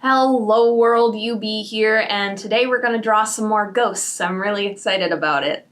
Hello world, UB here, and today we're going to draw some more ghosts. I'm really excited about it.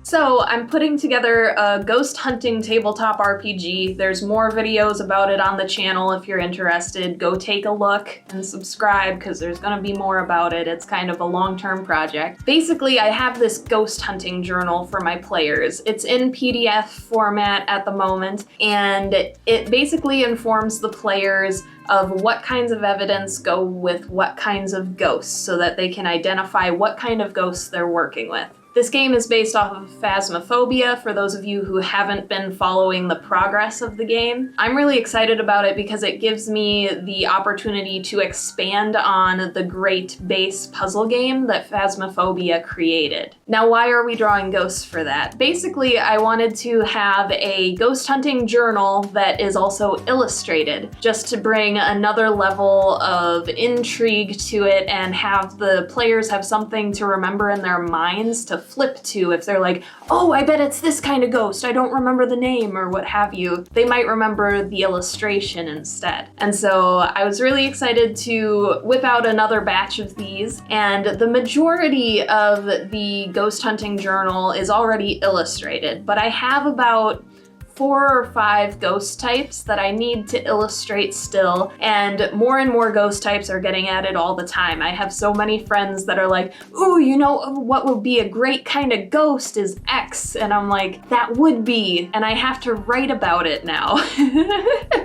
So I'm putting together a ghost hunting tabletop RPG. There's more videos about it on the channel if you're interested. Go take a look and subscribe because there's gonna be more about it. It's kind of a long-term project. Basically, I have this ghost hunting journal for my players. It's in PDF format at the moment, and it basically informs the players of what kinds of evidence go with what kinds of ghosts so that they can identify what kind of ghosts they're working with. This game is based off of Phasmophobia, for those of you who haven't been following the progress of the game. I'm really excited about it because it gives me the opportunity to expand on the great base puzzle game that Phasmophobia created. Now, why are we drawing ghosts for that? Basically, I wanted to have a ghost hunting journal that is also illustrated, just to bring another level of intrigue to it and have the players have something to remember in their minds to flip to if they're like, oh, I bet it's this kind of ghost, I don't remember the name or what have you. They might remember the illustration instead. And so I was really excited to whip out another batch of these, and the majority of the ghost hunting journal is already illustrated, but I have about 4 or 5 ghost types that I need to illustrate still, and more ghost types are getting added all the time. I have so many friends that are like, ooh, you know what would be a great kind of ghost is X, and I'm like, that would be, and I have to write about it now.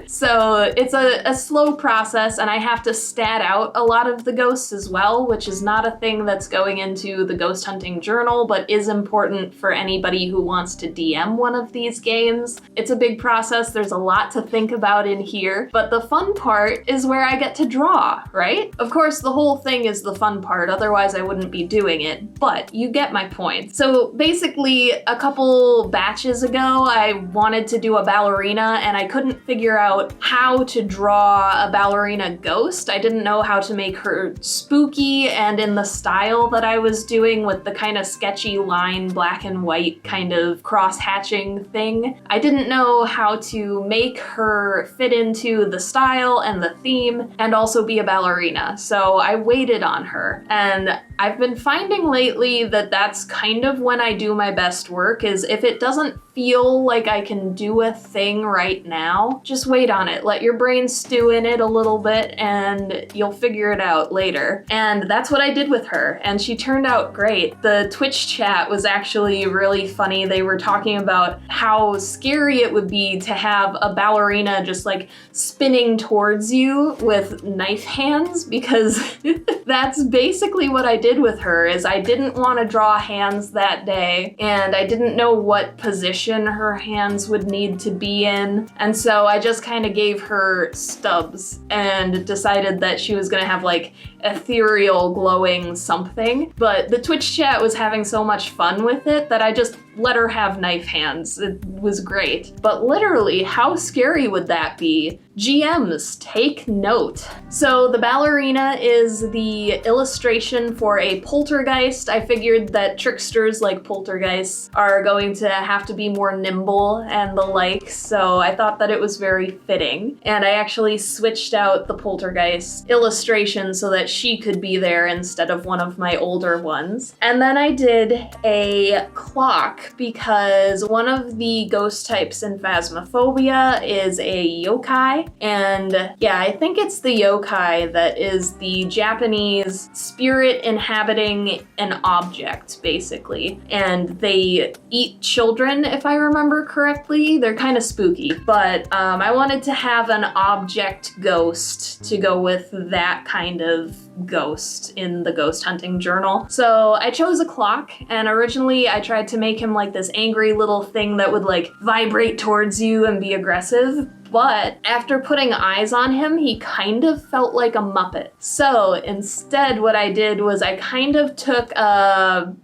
So it's a slow process, and I have to stat out a lot of the ghosts as well, which is not a thing that's going into the ghost hunting journal, but is important for anybody who wants to DM one of these games. It's a big process, there's a lot to think about in here, but the fun part is where I get to draw, right? Of course, the whole thing is the fun part, otherwise I wouldn't be doing it, but you get my point. So basically, a couple batches ago, I wanted to do a ballerina, and I couldn't figure out how to draw a ballerina ghost. I didn't know how to make her spooky and in the style that I was doing with the kind of sketchy line, black and white kind of cross-hatching thing. I didn't know how to make her fit into the style and the theme and also be a ballerina, so I waited on her. And I've been finding lately that that's kind of when I do my best work, is if it doesn't feel like I can do a thing right now, just wait on it. Let your brain stew in it a little bit and you'll figure it out later. And that's what I did with her, and she turned out great. The Twitch chat was actually really funny. They were talking about how scary it would be to have a ballerina just like spinning towards you with knife hands, because that's basically what I did with her. Is I didn't want to draw hands that day, and I didn't know what position her hands would need to be in, and so I just kind of gave her stubs and decided that she was gonna have like ethereal glowing something. But the Twitch chat was having so much fun with it that I just let her have knife hands. It was great. But literally, how scary would that be? GMs, take note. So the ballerina is the illustration for a poltergeist. I figured that tricksters like poltergeists are going to have to be more nimble and the like, so I thought that it was very fitting. And I actually switched out the poltergeist illustration so that she could be there instead of one of my older ones. And then I did a clock, because one of the ghost types in Phasmophobia is a yokai. And yeah, I think it's the yokai that is the Japanese spirit inhabiting an object, basically. And they eat children, if I remember correctly. They're kind of spooky, but I wanted to have an object ghost to go with that kind of ghost in the ghost hunting journal. So I chose a clock, and originally I tried to make him like this angry little thing that would like vibrate towards you and be aggressive. But after putting eyes on him, he kind of felt like a Muppet. So instead what I did was I kind of took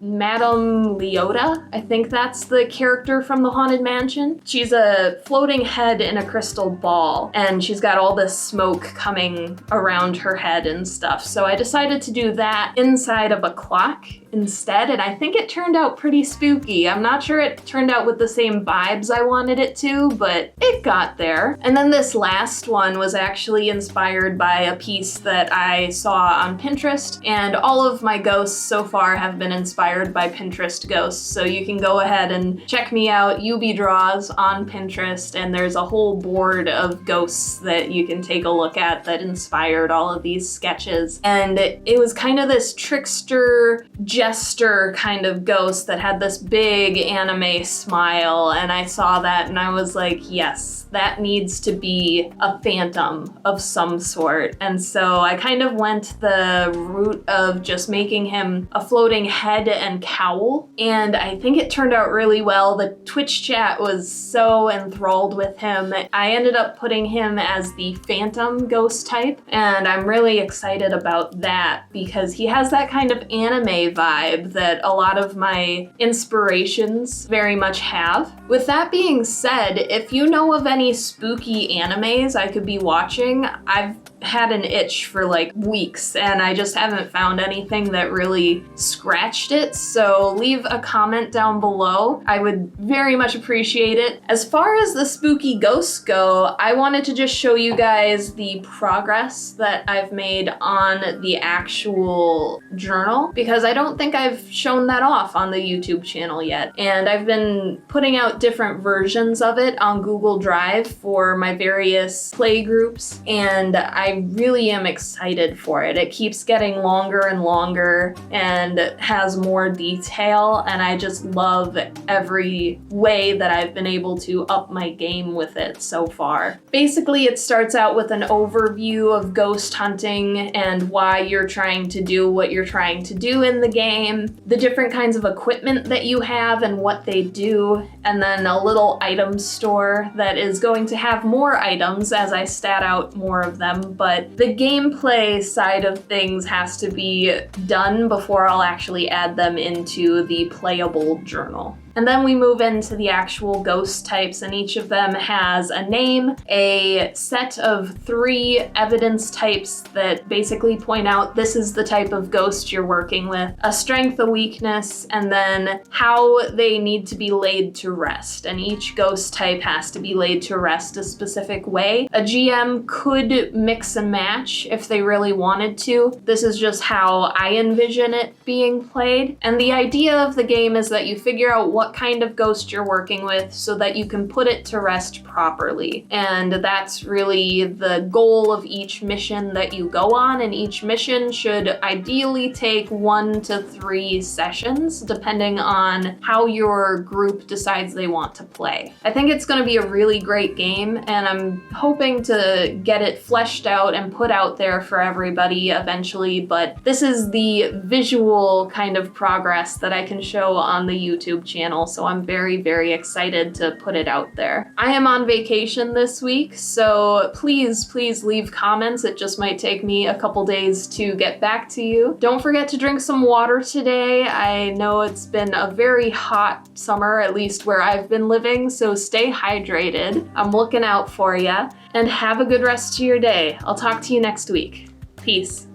Madame Leota. I think that's the character from the Haunted Mansion. She's a floating head in a crystal ball, and she's got all this smoke coming around her head and stuff. So I decided to do that inside of a clock. instead, and I think it turned out pretty spooky. I'm not sure it turned out with the same vibes I wanted it to, but it got there. And then this last one was actually inspired by a piece that I saw on Pinterest, and all of my ghosts so far have been inspired by Pinterest ghosts, so you can go ahead and check me out, UB Draws, on Pinterest, and there's a whole board of ghosts that you can take a look at that inspired all of these sketches. And it was kind of this trickster, jester kind of ghost that had this big anime smile, and I saw that and I was like, yes, that needs to be a phantom of some sort. And so I kind of went the route of just making him a floating head and cowl, and I think it turned out really well. The Twitch chat was so enthralled with him. I ended up putting him as the phantom ghost type, and I'm really excited about that because he has that kind of anime vibe that a lot of my inspirations very much have. With that being said, if you know of any spooky animes I could be watching, I've had an itch for like weeks and I just haven't found anything that really scratched it, so leave a comment down below. I would very much appreciate it. As far as the spooky ghosts go, I wanted to just show you guys the progress that I've made on the actual journal because I don't think I've shown that off on the YouTube channel yet, and I've been putting out different versions of it on Google Drive for my various play groups, and I really am excited for it. It keeps getting longer and longer and has more detail, and I just love every way that I've been able to up my game with it so far. Basically, it starts out with an overview of ghost hunting and why you're trying to do what you're trying to do in the game, the different kinds of equipment that you have and what they do, and then a little item store that is going to have more items as I stat out more of them, but the gameplay side of things has to be done before I'll actually add them into the playable journal. And then we move into the actual ghost types, and each of them has a name, a set of 3 evidence types that basically point out this is the type of ghost you're working with, a strength, a weakness, and then how they need to be laid to rest. And each ghost type has to be laid to rest a specific way. A GM could mix and match if they really wanted to. This is just how I envision it being played. And the idea of the game is that you figure out what kind of ghost you're working with so that you can put it to rest properly. And that's really the goal of each mission that you go on, and each mission should ideally take 1 to 3 sessions depending on how your group decides they want to play. I think it's going to be a really great game, and I'm hoping to get it fleshed out and put out there for everybody eventually, but this is the visual kind of progress that I can show on the YouTube channel, so I'm very, very excited to put it out there. I am on vacation this week, so please leave comments. It just might take me a couple days to get back to you. Don't forget to drink some water today. I know it's been a very hot summer, at least where I've been living, so stay hydrated. I'm looking out for ya, and have a good rest of your day. I'll talk to you next week. Peace.